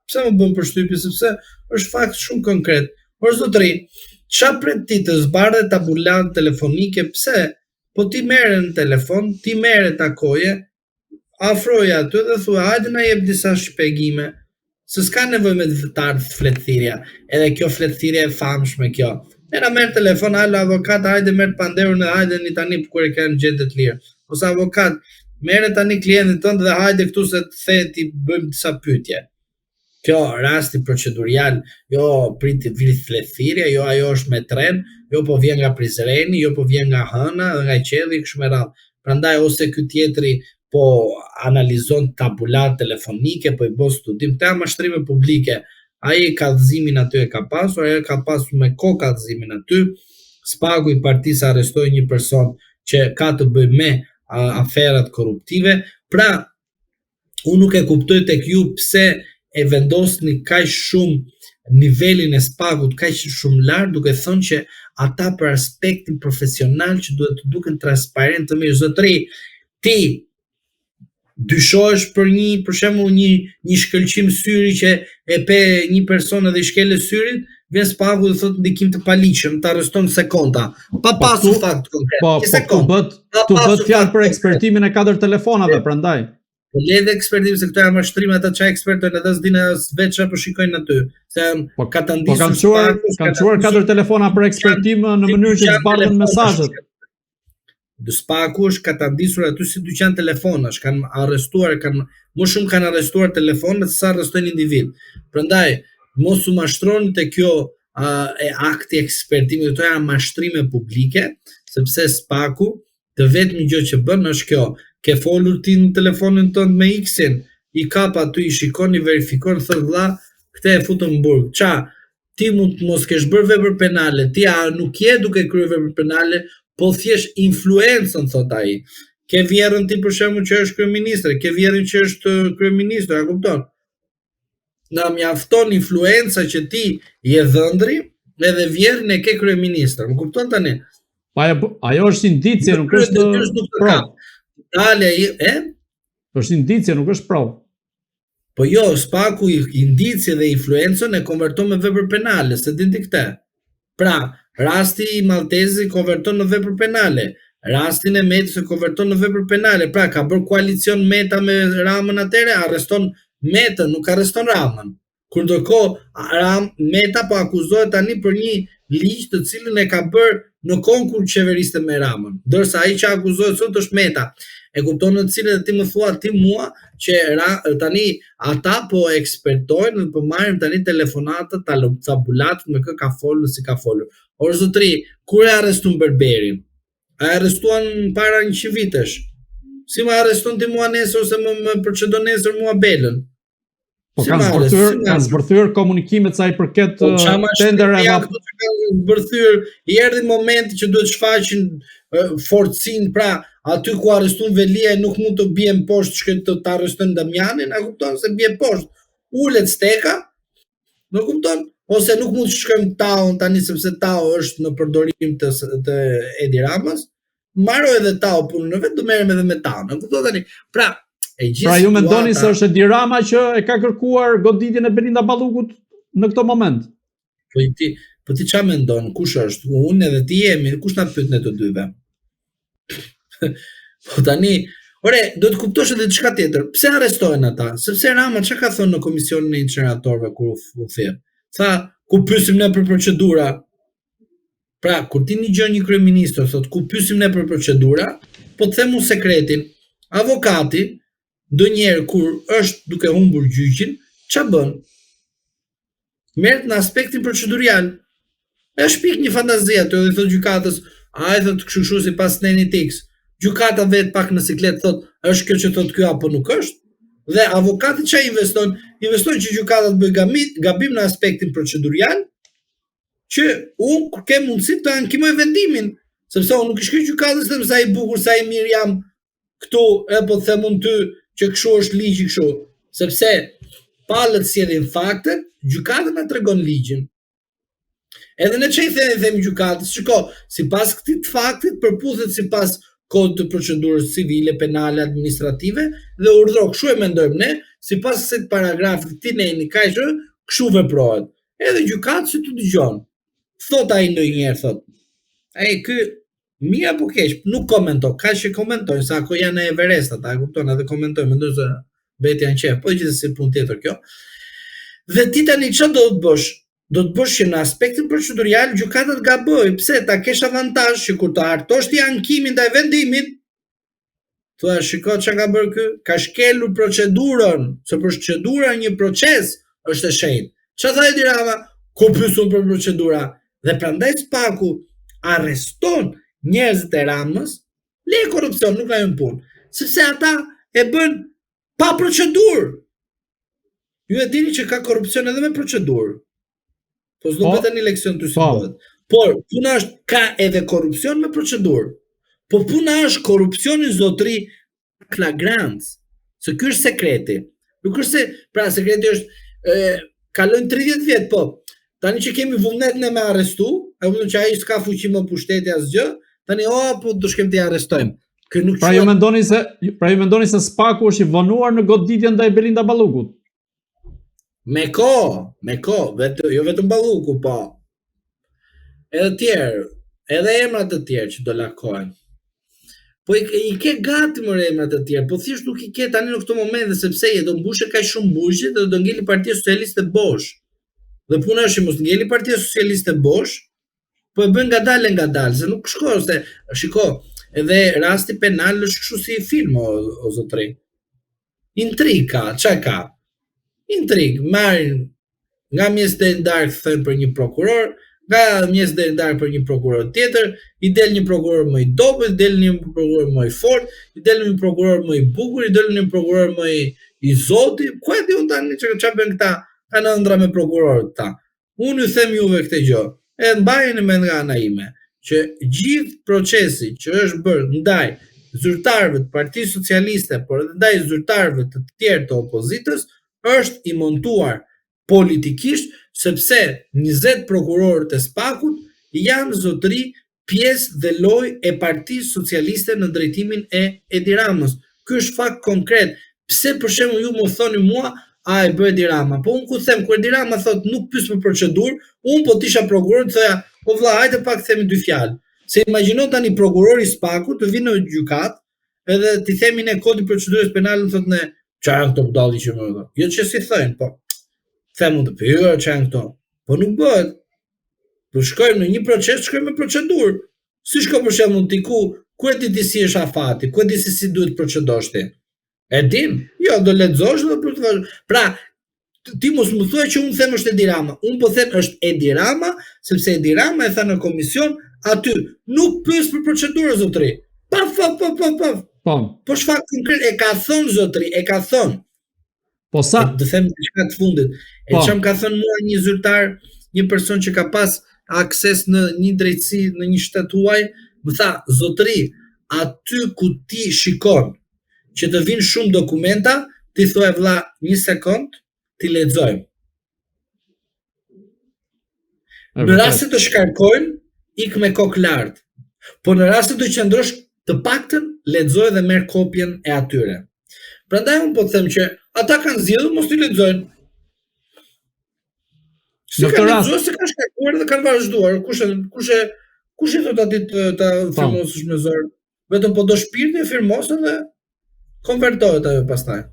Pse më bën përshtypje sepse është fakt shumë konkret. Por zotëri, çfarë pret ti të zbardhe tabulant telefonike? Pse? Po ti merre në telefon, ti merre takoje, afroje aty dhe thua, hajde na jep disa shpjegime. Se s'ka nevojë me të ardhë fletëthirja. Edhe kjo fletëthirja e famshme kjo. Era merr telefon, alo avokat, hajde merr panderun dhe hajde një tani kur e kanë gjendje të lirë. Ose avokat, merre tani klientin tënd dhe hajde këtu se të the ti bëjmë disa pyetje. Kjo rasti procedurial, jo priti vit fletëthirja, jo ajo është me tren, jo po vjen nga Prizreni, jo po vjen nga Hëna dhe nga Qelli kështu me radhë. Prandaj ose ky tjetri po analizon tabulat telefonike, po i bën studim, këta mashtrime publike. Ai kallëzimin aty e ka pasur, ai ka pasur me kohë kallëzimin aty. Spaku i partisë arrestoi një person që ka të bëjë me aferat korruptive. Pra, unë nuk e kuptoj tek ju pse e vendosni kaq shumë nivelin e spakut kaq shumë lart, duke thënë që ata për aspektin profesional që duhet të duken transparent të mirë. Zotëri, ti dyshohesh për shembull një shkëlqim syri që e pe një person edhe i shkelë syrin, vjen spaku dhe thotë ndikim të paligjshëm, të arreston sekonda, pa pasur fakt konkret. Tu bët fjalë për ekspertimin e 4 telefonave, prandaj. Po ledhe ekspertim se këto janë mashtrime, ata çaj ekspertojnë edhe s'dinë veç çfarë po shikojnë aty. Se kanë çuar 4 telefona për ekspertim në mënyrë që të zbardhen mesazhet. Spaku është ka ta ndisur aty si dyqan telefonash, kanë arrestuar, më shumë kanë arrestuar telefonat se sa arrestojnë individ. Prandaj mos u mashtroni te kjo akti ekspertimi, këto janë mashtrime publike, sepse spaku të vetmi gjë që bën është kjo. Ke folur ti në telefonin tënd me X-in, i kap aty, i shikon, i verifikon, thot vlla, këtë e futën në burg. Ça, ti mund mos kesh bërë vepër penale, ti nuk je duke kryer vepër penale, po thjesht influencën, thot ai. Ke vjerrën ti për shembull që është kryeministër, ke vjerrën që është kryeministër, a kupton? Na mjafton influenca që ti je dhëndri, edhe vjerrën e ke kryeministër. Më kupton tani? Pa ajo është indicie, nuk është provë. Është indicie, nuk është provë. Po jo, spaku indicie dhe influencën e konverton me vepër penale, se din ti këtë. Pra, rasti i Maltezi konverton në vepër penale, rastin e Metës e konverton në vepër penale. Pra, ka bërë koalicion Meta me Ramën atëre, arreston Metën, nuk arreston Ramën. Kur ndërkohë Meta po akuzohet tani për një ligj të cilin e ka bërë në kohën kur qeveriste me Ramën. Ndërsa ai që akuzohet sot është Meta. E kupton në cilën ti më thua ti mua që tani ata po ekspertojnë dhe po marrin tani telefonata tabulat me kë ka folur si ka folur. Or zotri, kur e arrestuan Berberin? A arrestuan para 100 vitesh? Si më arreston ti mua nesër ose më procedon nesër mua Belën? Po kanë zbërthyer komunikimet sa i përket tenderave. Kanë zbërthyer, i erdhi momenti që duhet shfaqin forcin, pra aty ku arrestuan Velia nuk mund të bien poshtë të arrestojnë Damianin, a kupton se bie poshtë. Ulet steka, më kupton? Ose nuk mund të shkojmë Taun tani sepse Tau është në përdorim të Edi Ramës. Mbaroj edhe Tau punën e vet, do merrem edhe me Taun. A kupton tani? Pra ju mendoni se është Edi Rama që e ka kërkuar goditjen e Belinda Ballukut në këtë moment? Po ti çfarë mendon? Kush është? Unë edhe ti jemi, kush na pyet ne të dyve? Po tani, do të kuptosh edhe diçka tjetër. Pse arrestohen ata? Sepse Rama çka ka thënë në komisionin e incineratorëve kur u thirr? Tha, ku pyesim ne për procedura? Pra, kur ti një gjë një kryeministër thot, ku pyesim ne për procedura, po të them unë sekretin. Avokati ndonjëherë kur është duke humbur gjyqin, ç'a bën? Merret në aspektin procedurial. E shpik një fantazi aty dhe thot gjykatës, ai thot kështu sipas nenit X. Gjykata vet pak në siklet thot, është kjo që thot ky apo nuk është? Dhe avokati çfarë investon? Investon që gjykata të bëjë gabim në aspektin procedurial, që unë kem mundësi të ankimoj vendimin, sepse unë nuk i shkruaj gjykatës se sa i bukur, sa i mirë jam këtu, po them unë ty që kështu është ligji kështu, sepse palët sjellin faktet, gjykata na tregon ligjin. Edhe ne çai themi gjykatës, shiko, sipas këtij faktit përputhet sipas kodit të procedurës civile, penale, administrative dhe urdhro, kështu e mendojmë ne, sipas kësaj paragrafit ti neni kaq kështu veprohet. Edhe gjykatës si të dëgjon. Thot ai ndonjëherë thot. Ai ky mirë apo keq, nuk komenton, kaq që komentojnë sa ako janë në Everest ata, e kupton, edhe komentojnë, mendoj se vetë janë qef, po gjithsesi punë tjetër kjo. Dhe ti tani çfarë do të bësh? Do të bësh që në aspektin procedurial gjykata të gaboj, pse ta kesh avantazh që kur të hartosh ti ankimin ndaj vendimit, thua shiko çka ka bërë ky, ka shkelur procedurën, se procedura një proces është e shenjtë. Çfarë tha Edi Rama? Ku pyesun për procedura? Dhe prandaj Spaku arreston njerëzit e Ramës, le korrupsion, nuk ka një punë, sepse ata e bën pa procedurë. Ju e dini që ka korrupsion edhe me procedurë. Po s'do bëhet një leksion të si bëhet. Por puna është ka edhe korrupsion me procedurë. Po puna është korrupsioni zotëri flagrant. Se ky është sekreti. Nuk është se, pra sekreti është kalojnë 30 vjet, po. Tani që kemi vullnetin e me arrestu, e kupton që ai s'ka fuqi më pushteti asgjë, tani po do shkem të arrestojmë. Kë nuk pra ju mendoni se Spaku është i vonuar në goditjen ndaj Belinda Ballukut. Me kohë, jo vetëm Balluku, po. Edhe tjerë, edhe emrat të tjerë që do lakohen. Po i ke gati më emrat të tjerë, po thjesht nuk i ke tani në këto momente sepse do mbushe kaq shumë buzë dhe do ngeli Partia Socialiste bosh. Dhe puna është që mos ngeli Partia Socialiste bosh, po e bën ngadalë, se nuk shko, se shiko, edhe rasti penal është kështu si film o zotëri. Intrig ka, çka ka? Intrig, marrin nga mjes deri ndark thënë për një prokuror, nga mjes deri ndark për një prokuror tjetër, i del një prokuror më i dobët, i del një prokuror më i fortë, i del një prokuror më i bukur, i del një prokuror më i zoti. Ku e di unë tani çfarë bën këta? Kanë ëndra me prokurorët ta. Unë ju them juve këtë gjë, e mbajeni mend nga ana ime, që gjithë procesi që është bërë ndaj zyrtarëve të Partisë Socialiste, por edhe ndaj zyrtarëve të tjerë të opozitës, është i montuar politikisht, sepse 20 prokurorët e Spakut janë zotëri pjesë dhe lojë e Partisë Socialiste në drejtimin e Edi Ramës. Ky është fakt konkret. Pse për shembull ju më thoni mua a e bë Edi Rama? Po unë ku them, kur Edi Rama thot nuk pyes për procedurë, unë po tisha prokuror të thoja, po vëlla, hajde pak themi dy fjalë. Se imagjino tani prokurori i Spakut të vinë në gjykat, edhe ti themi ne kodi procedurës penale, thotë ne, çfarë janë këto budalli që më thonë? Jo që si thënë, po. Themu të pyra çfarë janë këto. Po nuk bëhet. Po shkojmë në një proces, shkojmë me procedurë. Si shko për shembull ti ku e di si është afati, ku e di si duhet procedosh ti? E dim? Jo, do lexosh dhe për të thënë. Pra, ti mos më thuaj që unë them është Edi Rama. Unë po them është Edi Rama, sepse Edi Rama e tha në komision, aty nuk pyes për procedurë zotëri. Paf. Po çfarë konkret e ka thënë zotëri, e ka thënë. Po sa? Do them diçka të fundit. E çam ka thënë mua një zyrtar, një person që ka pas akses në një drejtësi në një shtet huaj, më tha, zotëri, aty ku ti shikon që të vinë shumë dokumenta, ti thua vëlla, një sekond, ti lexojmë. Në rastet të shkarkojnë, ik me kokë lartë. Po në rastet të qëndrosh të paktën, lexoj dhe merr kopjen e atyre. Prandaj unë po të them që ata kanë zgjedhur mos i lexojnë. Si kanë lexuar, se kanë shkarkuar dhe kanë vazhduar. Kush i thot aty ta firmosësh me zor? Vetëm po do shpirti e firmosën dhe konvertohet ajo pastaj.